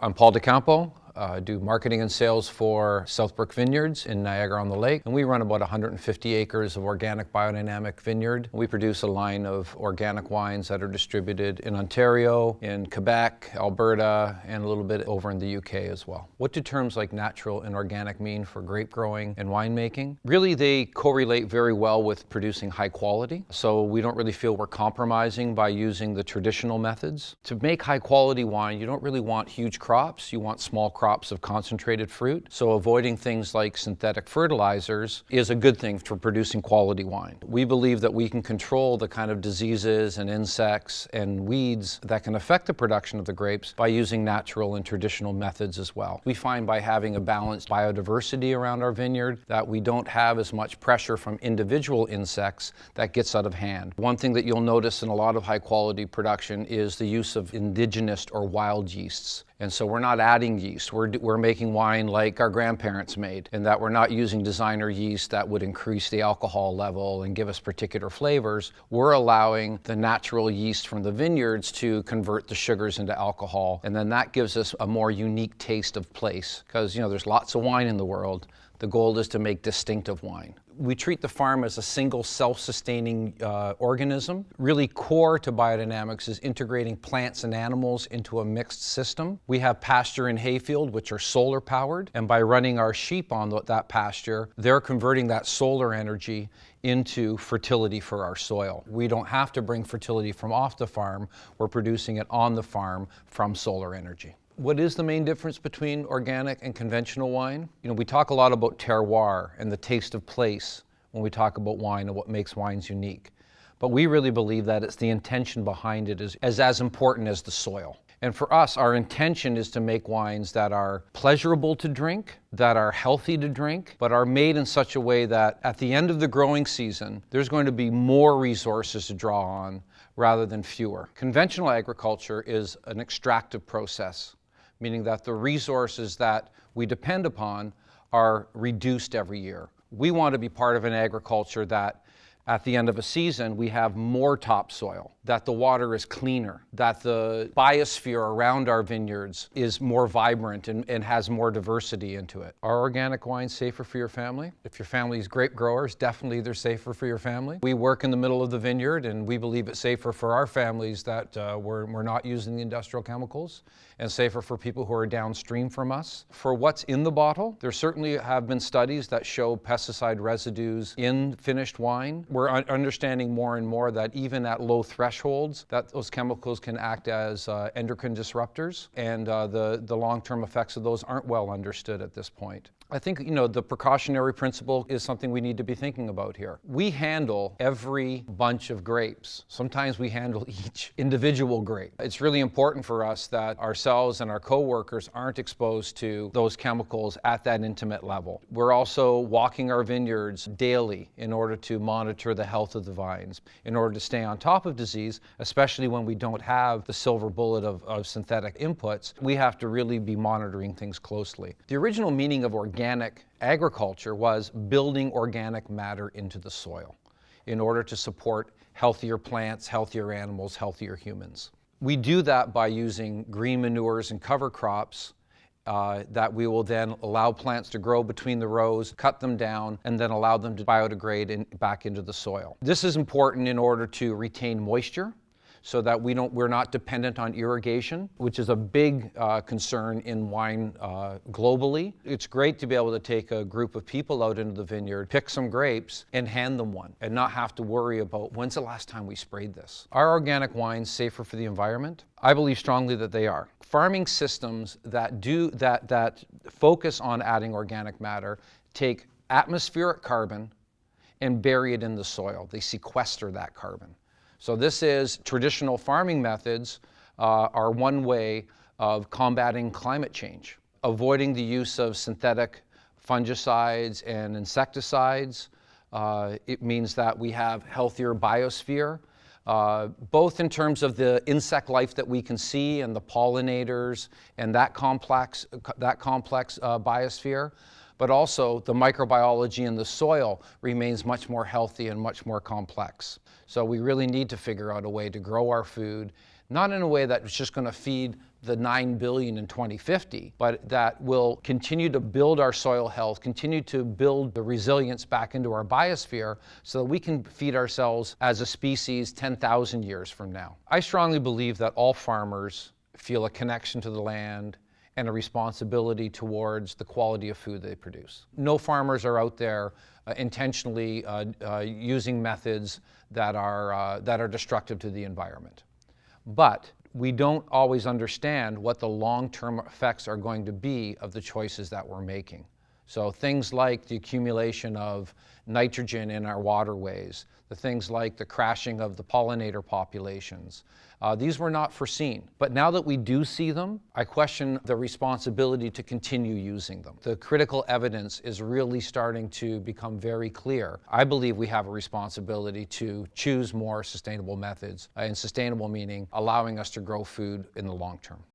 I'm Paul DeCampo. Do marketing and sales for Southbrook Vineyards in Niagara-on-the-Lake. And we run about 150 acres of organic biodynamic vineyard. We produce a line of organic wines that are distributed in Ontario, in Quebec, Alberta, and a little bit over in the UK as well. What do terms like natural and organic mean for grape growing and winemaking? Really, they correlate very well with producing high quality. So we don't really feel we're compromising by using the traditional methods. To make high quality wine, you don't really want huge crops. You want small crops of concentrated fruit. So avoiding things like synthetic fertilizers is a good thing for producing quality wine. We believe that we can control the kind of diseases and insects and weeds that can affect the production of the grapes by using natural and traditional methods as well. We find by having a balanced biodiversity around our vineyard that we don't have as much pressure from individual insects that gets out of hand. One thing that you'll notice in a lot of high quality production is the use of indigenous or wild yeasts. And so we're not adding yeast. We're making wine like our grandparents made, and that we're not using designer yeast that would increase the alcohol level and give us particular flavors. We're allowing the natural yeast from the vineyards to convert the sugars into alcohol, and then that gives us a more unique taste of place. Because, there's lots of wine in the world. The goal is to make distinctive wine. We treat the farm as a single self-sustaining organism. Really core to biodynamics is integrating plants and animals into a mixed system. We have pasture and hayfield, which are solar powered, and by running our sheep on that pasture, they're converting that solar energy into fertility for our soil. We don't have to bring fertility from off the farm. We're producing it on the farm from solar energy. What is the main difference between organic and conventional wine? We talk a lot about terroir and the taste of place when we talk about wine and what makes wines unique. But we really believe that it's the intention behind it is as important as the soil. And for us, our intention is to make wines that are pleasurable to drink, that are healthy to drink, but are made in such a way that at the end of the growing season, there's going to be more resources to draw on rather than fewer. Conventional agriculture is an extractive process, meaning that the resources that we depend upon are reduced every year. We want to be part of an agriculture that at the end of a season, we have more topsoil, that the water is cleaner, that the biosphere around our vineyards is more vibrant and has more diversity into it. Are organic wines safer for your family? If your family is grape growers, definitely they're safer for your family. We work in the middle of the vineyard, and we believe it's safer for our families that we're not using the industrial chemicals, and safer for people who are downstream from us. For what's in the bottle, there certainly have been studies that show pesticide residues in finished wine. We're understanding more and more that even at low thresholds, that those chemicals can act as endocrine disruptors, and the long-term effects of those aren't well understood at this point. I think, the precautionary principle is something we need to be thinking about here. We handle every bunch of grapes. Sometimes we handle each individual grape. It's really important for us that ourselves and our co-workers aren't exposed to those chemicals at that intimate level. We're also walking our vineyards daily in order to monitor the health of the vines, in order to stay on top of disease, especially when we don't have the silver bullet of synthetic inputs. We have to really be monitoring things closely. The original meaning of organic agriculture was building organic matter into the soil in order to support healthier plants, healthier animals, healthier humans. We do that by using green manures and cover crops that we will then allow plants to grow between the rows, cut them down, and then allow them to biodegrade back into the soil. This is important in order to retain moisture, so that we're not dependent on irrigation, which is a big concern in wine globally. It's great to be able to take a group of people out into the vineyard, pick some grapes, and hand them one, and not have to worry about when's the last time we sprayed this. Are organic wines safer for the environment? I believe strongly that they are. Farming systems that focus on adding organic matter take atmospheric carbon and bury it in the soil. They sequester that carbon. So this is traditional farming methods are one way of combating climate change. Avoiding the use of synthetic fungicides and insecticides, it means that we have healthier biosphere, both in terms of the insect life that we can see and the pollinators and that complex biosphere, but also the microbiology in the soil remains much more healthy and much more complex. So we really need to figure out a way to grow our food, not in a way that's just going to feed the 9 billion in 2050, but that will continue to build our soil health, continue to build the resilience back into our biosphere so that we can feed ourselves as a species 10,000 years from now. I strongly believe that all farmers feel a connection to the land and a responsibility towards the quality of food they produce. No farmers are out there intentionally using methods that are destructive to the environment. But we don't always understand what the long-term effects are going to be of the choices that we're making. So things like the accumulation of nitrogen in our waterways, the things like the crashing of the pollinator populations, these were not foreseen. But now that we do see them, I question the responsibility to continue using them. The critical evidence is really starting to become very clear. I believe we have a responsibility to choose more sustainable methods, and sustainable meaning allowing us to grow food in the long term.